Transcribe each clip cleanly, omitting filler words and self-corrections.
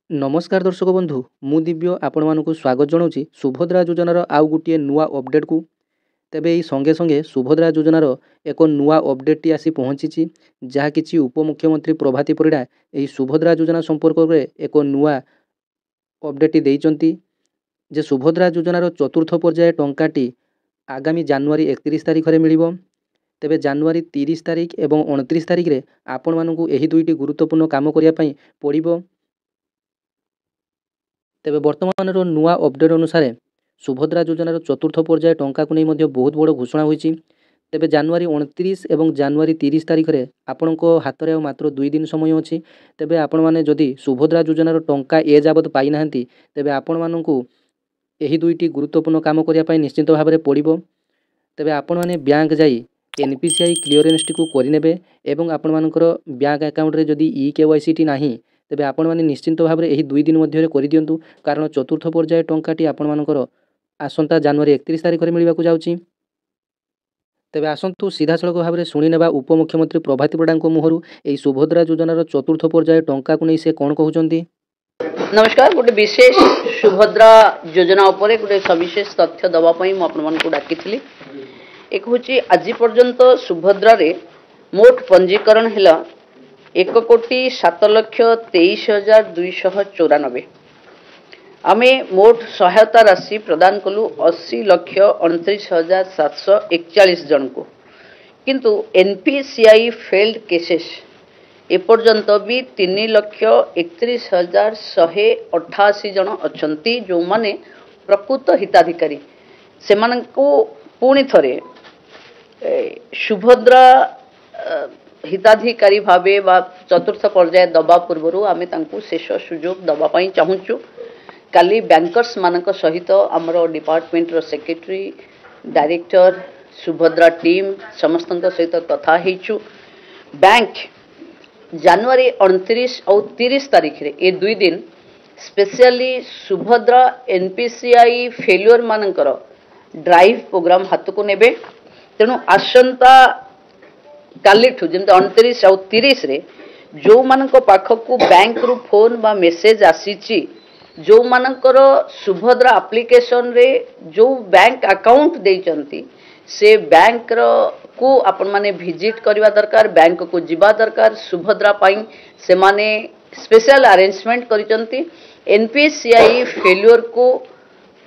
नमस्कार दर्शक बंधु मु दिव्य आपण मानक स्वागत जनाऊँगी सुभद्रा योजनार आउ गोटे नुआ अपडेट को। तेबे यही संगे संगे सुभद्रा योजनार एक नुआ अपडेट टी आसी पहुँची जहाँ किसी उपमुख्यमंत्री प्रभाती परिड़ा यही सुभद्रा योजना संपर्क में एक नुआ अपडेट टी देइचंती जे सुभद्रा योजनार चतुर्थ पर्याय टंकाटी आगामी जनवरी 31 तारिख में मिलिबो। तेबे जनवरी 30 तारिख एवं 29 तारिख रे आपण मानकु एही दुईटी गुरुत्वपूर्ण काम करिया पई पड़िबो। तेबे वर्तमान नुआ अपडेट अनुसार सुभद्रा योजनार चतुर्थ पर्याय टंका को नहीं बहुत बड़ घोषणा होईची। तेबे जनवरी 29 एवं जनवरी 30 तारिख रे आपणको हाथ में मात्र 2 दिन समय अच्छी। तेबे आपण माने जदि सुभद्रा योजनार टंका ए जाबत पाई नाहंती तेबे आपण मानकु एही दुईटी गुरुत्वपूर्ण काम करिया पई निश्चित भाव में पड़िबो। तेबे आपण माने बैंक जाई एनपीसीआई क्लियरेंस टी को करिनेबे एवं आपण मानकर बैंक अकाउंट रे जदि केवाईसी टी नाही तेबे आपण माने निश्चित भाव में यही 2 दिन मध्य करि दियंतु कारण चतुर्थ पर्याय टंकाटी आपण मानकर आसंता जनवरी 31 तारिख में मिलवाक जाउची। तेबे आसंतु सीधा सड़क भाव में शुणी नेबा उपमुख्यमंत्री प्रभाती परिड़ा मुहरु एही सुभद्रा योजनार चतुर्थ पर्याय टंका को नहीं से कौन कहउचंती। नमस्कार। गोटे विशेष सुभद्रा योजना उपरे गोटे सविशेष तथ्य दबा पई मु आपण मानकु डाकिथिली। एक होची आज पर्यंत सुभद्रा रे मोट पंजीकरण हेला 1,07,23,294। आमे मोट सहायता राशि प्रदान कलु 80,29,741 जन को। किंतु एनपीसीआई फेल्ड केसेस एपर्यंत भी 3,31,188 जन अछंती जो माने प्रकृत हिताधिकारी से पुणी थरे सुभद्रा हिताधिकारी भावे बा चतुर्थ पर्याय दबा पूर्व आमे तांकु शेष सुजोग दबा पई चाहूचु। काली बैंकर्स मानक सहित आमर डिपार्टमेंट रो सेक्रेटरी डायरेक्टर सुभद्रा टीम समस्त सहित कथा हेचु। बैंक जनवरी 29 और 30 तारीख रे ए 2 दिन स्पेशली सुभद्रा एनपीसीआई फेल्योर मानकर ड्राइव प्रोग्राम हाथ को नेबे। तेणु आसंता कालीठू जमते 29 और 30 रे जो मानक पाखकू बैंक रु फोन बा मेसेज आसीची जो मानकर सुभद्रा एप्लिकेशन रे जो बैंक अकाउंट देइचंती से बैंक को आपण माने विजिट करवा दरकार, बैंक को जीवा दरकार। सुभद्रा पाई से माने स्पेशल अरेंजमेंट करिचंती। एनपीसीआई फेल्योर को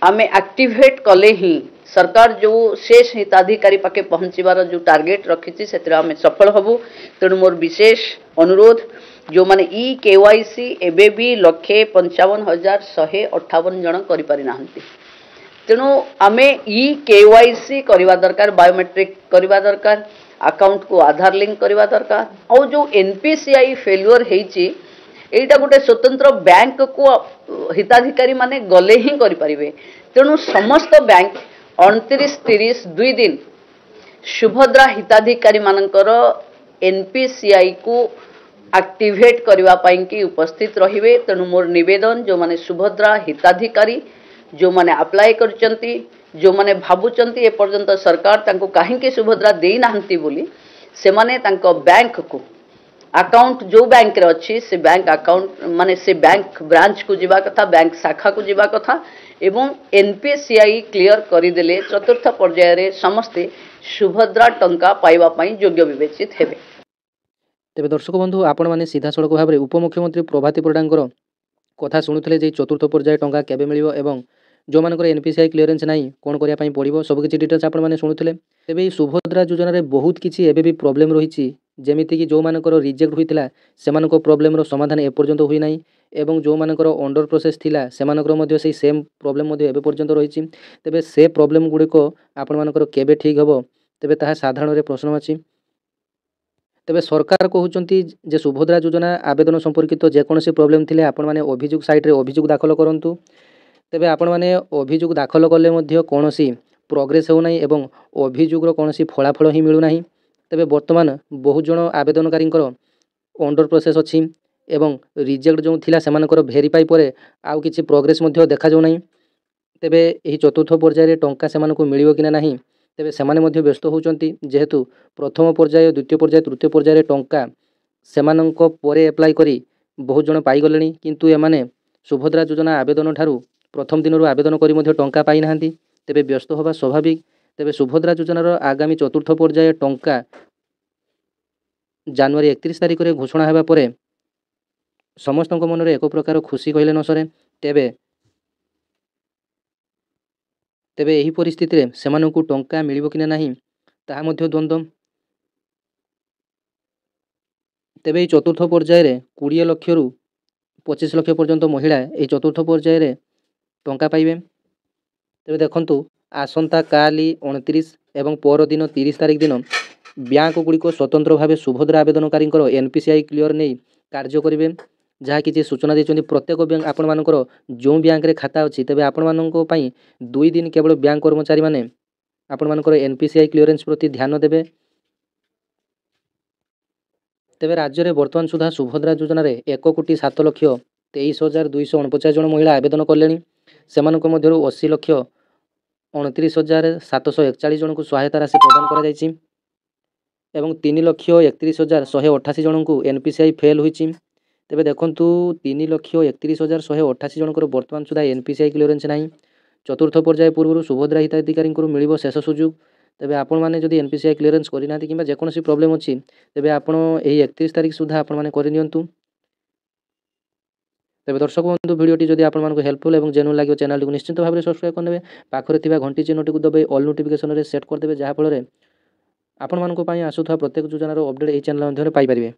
आमे एक्टिवेट कले ही सरकार जो शेष हिताधिकारी पाके पहुंचीबार जो टार्गेट रखी से आमे सफल हबु। तेणु मोर विशेष अनुरोध जो माने ई केवाईसी एबे भी 1,55,158 जन करि पारि नाहंती। तेणु आमे ई केवाईसी करवा दरकार, बायोमेट्रिक करवा दरकार, अकाउंट को आधार लिंक करवा दरकार। और जो एनपीसीआई फेल्योर हेची एटा गोटे स्वतंत्र बैंक को हिताधिकारी माने गले ही करि परिबे। तेणु समस्त बैंक 29-30 2 दिन सुभद्रा हिताधिकारी मानकर एनपीसीआई को एक्टिवेट करवा पाई कि उपस्थित रहिबे। तेणु मोर निवेदन जो माने सुभद्रा हिताधिकारी जो माने अप्लाई करचंती, जो माने भाबुचंती ए पर्यंत सरकार तांको काहेकि सुभद्रा देई नाहंती बोली से माने तांको बैंक को अकाउंट जो बैंक रे अच्छी से बैंक अकाउंट माने से बैंक ब्रांच को जीवा कथा, बैंक शाखा को जीवा कथा एवं एनपीसीआई क्लियर करिदेले चतुर्थ पर्याय रे समस्ते सुभद्रा टंका पाइबा पई योग्य विवेचित हेबे। तेबे दर्शक बंधु आपण माने सीधा सड़क भाव में उपमुख्यमंत्री प्रभाती परिड़ांकर कथा शुणुले जे चतुर्थ पर्याय टंका केबे मिलिबो एवं जो मानकर एनपीसीआई क्लियरेंस नहीं कौन करिया पई पड़िबो सब किछि डिटेल्स आपण माने शुणुले। तेबे सुभद्रा योजना रे बहुत किछि एबे भी प्रॉब्लम रहिछि जेमिति कि जो मानकर रिजेक्ट होइतिला सेमानको प्रॉब्लम रो समाधान ए पर्यंत होई नाही एवं जो मानकर अंडर प्रोसेस थिला सेमानकर मध्ये सेही सेम प्रॉब्लम मध्ये एबे पर्यंत रहिछि। तेबे से प्रॉब्लम गुडी को आपण मानकर केबे ठीक हबो तेबे ताहा साधारण रे प्रश्न अछि। तेबे सरकार कहउचंती जे सुभद्रा योजना आवेदन संपर्कित जेकोसी प्रॉब्लम थिले आपण माने अभियोग साइट रे अभियोग दाखल करंतु। तेबे आपण माने अभियोग दाखल कले मध्ये कोनोसी प्रोग्रेस हो नाही एवं अभियोग रो कोनोसी फलाफल ही मिलु नाही। तेबे वर्तमान बहुत जन आवेदनकारी अंडर प्रोसेस अछि एवं रिजेक्ट जो थिला सेमानकर वेरीफाई परे आउ किछि प्रोग्रेस मध्ये देखा जाउ नाही। तेबे एही चतुर्थ पर्याय रे टंका सेमानकु मिलिबो कि नाही ତେବେ ସେମାନେ ମଧ୍ୟ ବ୍ୟସ୍ତ ହେଉଛନ୍ତି ଯେହେତୁ ପ୍ରଥମ ପର୍ଯ୍ୟାୟ, ଦ୍ୱିତୀୟ ପର୍ଯ୍ୟାୟ, ତୃତୀୟ ପର୍ଯ୍ୟାୟରେ ଟଙ୍କା ସେମାନଙ୍କ ପରେ ଆପ୍ଲାଏ କରି ବହୁତ ଜଣ ପାଇଗଲେଣି, କିନ୍ତୁ ଏମାନେ ସୁଭଦ୍ରା ଯୋଜନା ଆବେଦନ ଠାରୁ ପ୍ରଥମ ଦିନରୁ ଆବେଦନ କରି ମଧ୍ୟ ଟଙ୍କା ପାଇନାହାନ୍ତି। ତେବେ ବ୍ୟସ୍ତ ହେବା ସ୍ୱାଭାବିକ। ତେବେ ସୁଭଦ୍ରା ଯୋଜନାର ଆଗାମୀ ଚତୁର୍ଥ ପର୍ଯ୍ୟାୟ ଟଙ୍କା ଜାନୁଆରୀ 31 ତାରିଖରେ ଘୋଷଣା ହେବା ପରେ ସମସ୍ତଙ୍କ ମନରେ ଏକ ପ୍ରକାର ଖୁସି କହିଲେ ନ ସରେ। ତେବେ ଏହି ପରିସ୍ଥିତିରେ ସେମାନଙ୍କୁ ଟଙ୍କା ମିଳିବ କି ନା ନାହିଁ ତାହା ମଧ୍ୟ ଦ୍ୱନ୍ଦ୍ୱ। ତେବେ ଏହି ଚତୁର୍ଥ ପର୍ଯ୍ୟାୟରେ 20 ଲକ୍ଷରୁ 25 ଲକ୍ଷ ପର୍ଯ୍ୟନ୍ତ ମହିଳା ଏହି ଚତୁର୍ଥ ପର୍ଯ୍ୟାୟରେ ଟଙ୍କା ପାଇବେ। ତେବେ ଦେଖନ୍ତୁ, ଆସନ୍ତାକାଲି 29 ଏବଂ ପରଦିନ 30 ତାରିଖ ଦିନ ବ୍ୟାଙ୍କଗୁଡ଼ିକ ସ୍ୱତନ୍ତ୍ର ଭାବେ ସୁଭଦ୍ରା ଆବେଦନକାରୀଙ୍କର NPCI କ୍ଲିୟର ନେଇ କାର୍ଯ୍ୟ କରିବେ। ଯାହା କିଛି ସୂଚନା ଦେଇଛନ୍ତି, ପ୍ରତ୍ୟେକ ବ୍ୟାଙ୍କ ଆପଣମାନଙ୍କର ଯେଉଁ ବ୍ୟାଙ୍କରେ ଖାତା ଅଛି, ତେବେ ଆପଣମାନଙ୍କ ପାଇଁ 2 ଦିନ କେବଳ ବ୍ୟାଙ୍କ କର୍ମଚାରୀମାନେ ଆପଣମାନଙ୍କର NPCI କ୍ଲିୟରେନ୍ସ ପ୍ରତି ଧ୍ୟାନ ଦେବେ। ତେବେ ରାଜ୍ୟରେ ବର୍ତ୍ତମାନ ସୁଦ୍ଧା ସୁଭଦ୍ରା ଯୋଜନାରେ 1,07,23,249 ଜଣ ମହିଳା ଆବେଦନ କଲେଣି। ସେମାନଙ୍କ ମଧ୍ୟରୁ 80,29,741 ଜଣଙ୍କୁ ସହାୟତା ରାଶି ପ୍ରଦାନ କରାଯାଇଛି ଏବଂ 3,31,188 ଜଣଙ୍କୁ NPCI ଫେଲ୍ ହୋଇଛି। ତେବେ ଦେଖନ୍ତୁ, 3,31,188 ଜଣଙ୍କର ବର୍ତ୍ତମାନ ସୁଦ୍ଧା NPCI କ୍ଲିୟରେନ୍ସ ନାହିଁ। ଚତୁର୍ଥ ପର୍ଯ୍ୟାୟ ପୂର୍ବରୁ ସୁଭଦ୍ରା ହିତାଧିକାରୀଙ୍କୁ ମିଳିବ ଶେଷ ସୁଯୋଗ। ତେବେ ଆପଣମାନେ ଯଦି NPCI କ୍ଲିୟରେନ୍ସ କରିନାହାନ୍ତି କିମ୍ବା ଯେକୌଣସି ପ୍ରୋବ୍ଲେମ୍ ଅଛି, ତେବେ ଆପଣ ଏହି 31 ତାରିଖ ସୁଦ୍ଧା ଆପଣମାନେ କରିନିଅନ୍ତୁ। ତେବେ ଦର୍ଶକ ବନ୍ଧୁ, ଭିଡ଼ିଓଟି ଯଦି ଆପଣମାନଙ୍କୁ ହେଲ୍ପଫୁଲ୍ ଏବଂ ଜେନ୍ୟୁନ୍ ଲାଗିବ, ଚ୍ୟାନେଲଟିକୁ ନିଶ୍ଚିତ ଭାବରେ ସବସ୍କ୍ରାଇବ୍ କରିନେବେ। ପାଖରେ ଥିବା ଘଣ୍ଟି ଚିହ୍ନଟିକୁ ଦବାଇ ଅଲ୍ ନୋଟିଫିକେସନରେ ସେଟ୍ କରିଦେବେ, ଯାହାଫଳରେ ଆପଣମାନଙ୍କ ପାଇଁ ଆସୁଥିବା ପ୍ରତ୍ୟେକ ଯୋଜନାର ଅପଡେଟ୍ ଏହି ଚ୍ୟାନେଲ ମାଧ୍ୟମରେ ପାଇପାରିବେ।